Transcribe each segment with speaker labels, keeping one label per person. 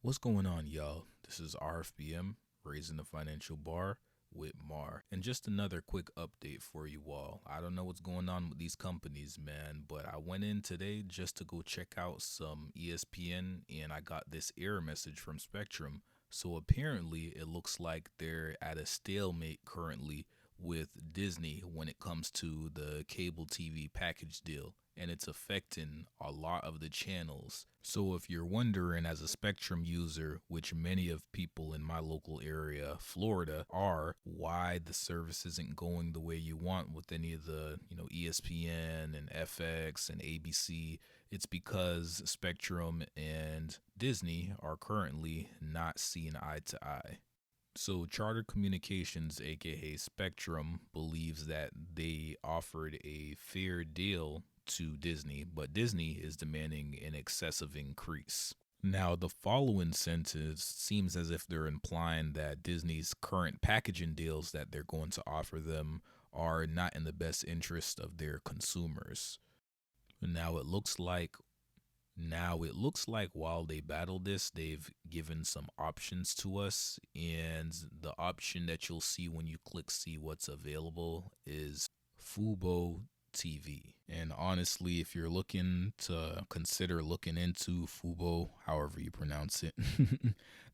Speaker 1: What's going on, y'all? This is RFBM, Raising the Financial Bar with Mar. And just another quick update for you all. I don't know what's going on with these companies, man, but I went in today just to go check out some ESPN and I got this error message from Spectrum. So apparently, it looks like they're at a stalemate currently with Disney when it comes to the cable TV package deal, and it's affecting a lot of the channels. So if you're wondering, as a Spectrum user, which many of people in my local area, Florida, are, why the service isn't going the way you want with any of the, ESPN and FX and ABC, it's because Spectrum and Disney are currently not seeing eye to eye. So Charter Communications, aka Spectrum, believes that they offered a fair deal to Disney, but Disney is demanding an excessive increase. Now, the following sentence seems as if they're implying that Disney's current packaging deals that they're going to offer them are not in the best interest of their consumers. Now it looks like while they battle this, they've given some options to us, and the option that you'll see when you click see what's available is Fubo TV. And honestly, if you're looking to consider looking into Fubo, however you pronounce it,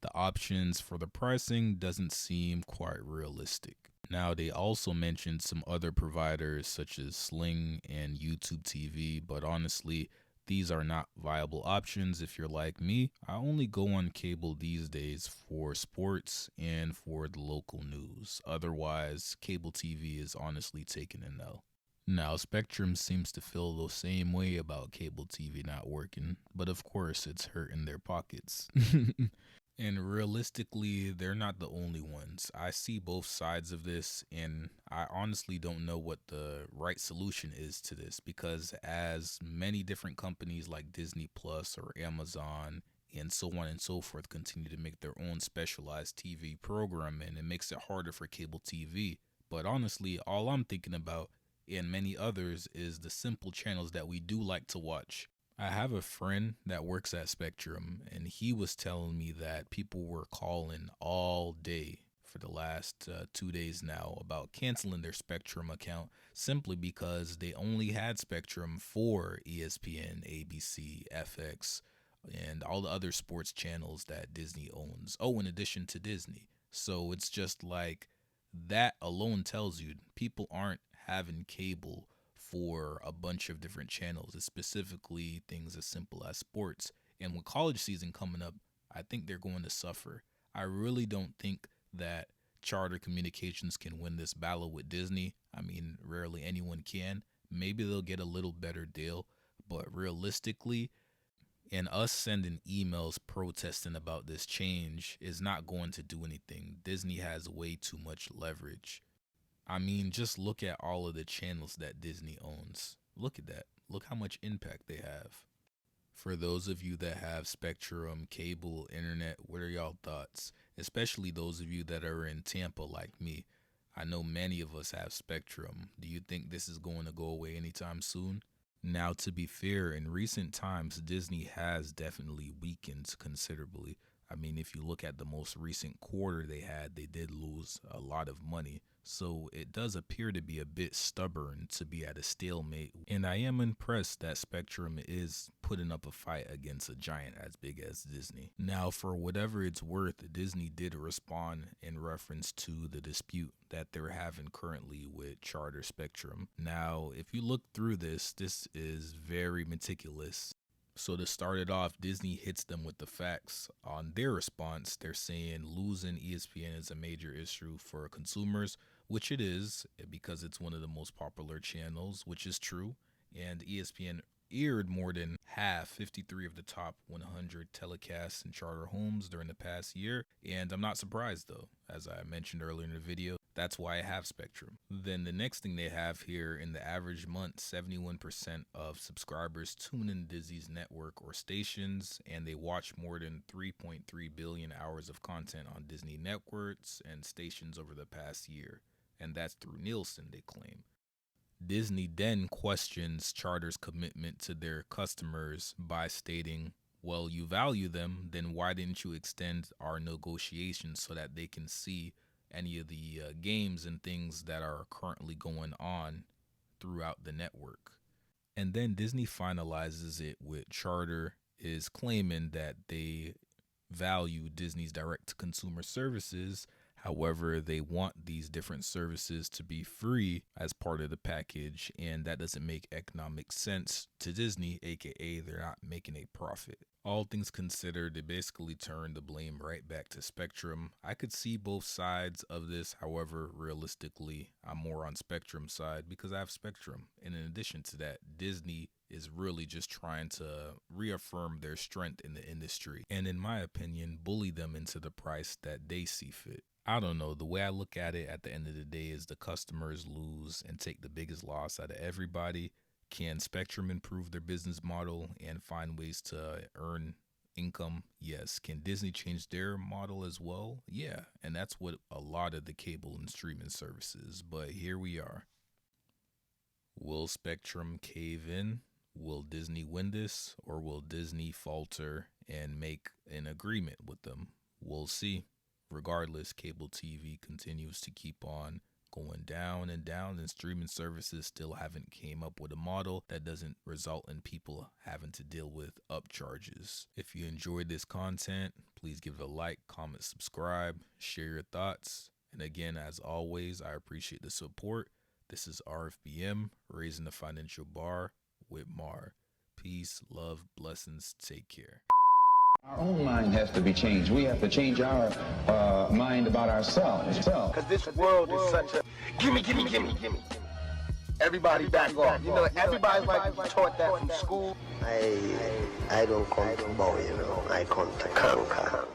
Speaker 1: the options for the pricing doesn't seem quite realistic. Now, they also mentioned some other providers such as Sling and YouTube TV, but honestly, these are not viable options if you're like me. I only go on cable these days for sports and for the local news. Otherwise, cable TV is honestly taking an L. Now, Spectrum seems to feel the same way about cable TV not working, but of course, it's hurting their pockets. And realistically, they're not the only ones. I see both sides of this, and I honestly don't know what the right solution is to this because, as many different companies like Disney Plus or Amazon and so on and so forth continue to make their own specialized TV programming, it makes it harder for cable TV. But honestly, all I'm thinking about, and many others, is the simple channels that we do like to watch. I have a friend that works at Spectrum, and he was telling me that people were calling all day for the last 2 days now about canceling their Spectrum account simply because they only had Spectrum for ESPN, ABC, FX, and all the other sports channels that Disney owns. Oh, in addition to Disney. So it's just like that alone tells you people aren't having cable for a bunch of different channels. It's specifically things as simple as sports. And with college season coming up, I think they're going to suffer. I really don't think that Charter Communications can win this battle with Disney. I mean, rarely anyone can. Maybe they'll get a little better deal, but realistically, and us sending emails protesting about this change is not going to do anything. Disney has way too much leverage. I mean, just look at all of the channels that Disney owns. Look at that. Look how much impact they have. For those of you that have Spectrum, cable, internet, what are y'all thoughts? Especially those of you that are in Tampa like me. I know many of us have Spectrum. Do you think this is going to go away anytime soon? Now, to be fair, in recent times, Disney has definitely weakened considerably. I mean, if you look at the most recent quarter they had, they did lose a lot of money. So it does appear to be a bit stubborn to be at a stalemate. And I am impressed that Spectrum is putting up a fight against a giant as big as Disney. Now, for whatever it's worth, Disney did respond in reference to the dispute that they're having currently with Charter Spectrum. Now, if you look through this is very meticulous. So to start it off, Disney hits them with the facts. On their response, they're saying losing ESPN is a major issue for consumers, which it is because it's one of the most popular channels, which is true. And ESPN aired more than half, 53 of the top 100 telecasts in charter homes during the past year. And I'm not surprised though, as I mentioned earlier in the video, that's why I have Spectrum. Then the next thing they have here, in the average month, 71% of subscribers tune in Disney's network or stations, and they watch more than 3.3 billion hours of content on Disney networks and stations over the past year. And that's through Nielsen, they claim. Disney then questions Charter's commitment to their customers by stating, Well, you value them, then why didn't you extend our negotiations so that they can see any of the games and things that are currently going on throughout the network? And then Disney finalizes it with Charter is claiming that they value Disney's direct-to-consumer services. However, they want these different services to be free as part of the package, and that doesn't make economic sense to Disney, aka they're not making a profit. All things considered, they basically turned the blame right back to Spectrum. I could see both sides of this. However, realistically, I'm more on Spectrum's side because I have Spectrum. And in addition to that, Disney is really just trying to reaffirm their strength in the industry and, in my opinion, bully them into the price that they see fit. I don't know. The way I look at it at the end of the day is the customers lose and take the biggest loss out of everybody. Can Spectrum improve their business model and find ways to earn income? Yes. Can Disney change their model as well? Yeah. And that's what a lot of the cable and streaming services. But here we are. Will Spectrum cave in? Will Disney win this? Or will Disney falter and make an agreement with them? We'll see. Regardless, cable TV continues to keep on going down and down, and streaming services still haven't came up with a model that doesn't result in people having to deal with upcharges. If you enjoyed this content, please give it a like, comment, subscribe, share your thoughts. And again, as always, I appreciate the support. This is RFBM, Raising the Financial Bar with Mar. Peace, love, blessings, take care.
Speaker 2: Our own mind has to be changed. We have to change our mind about ourselves.
Speaker 3: Because this world is such a gimme. Everybody back off. You know, everybody's like taught that from school.
Speaker 4: I don't come to bow, you know. I come to conquer.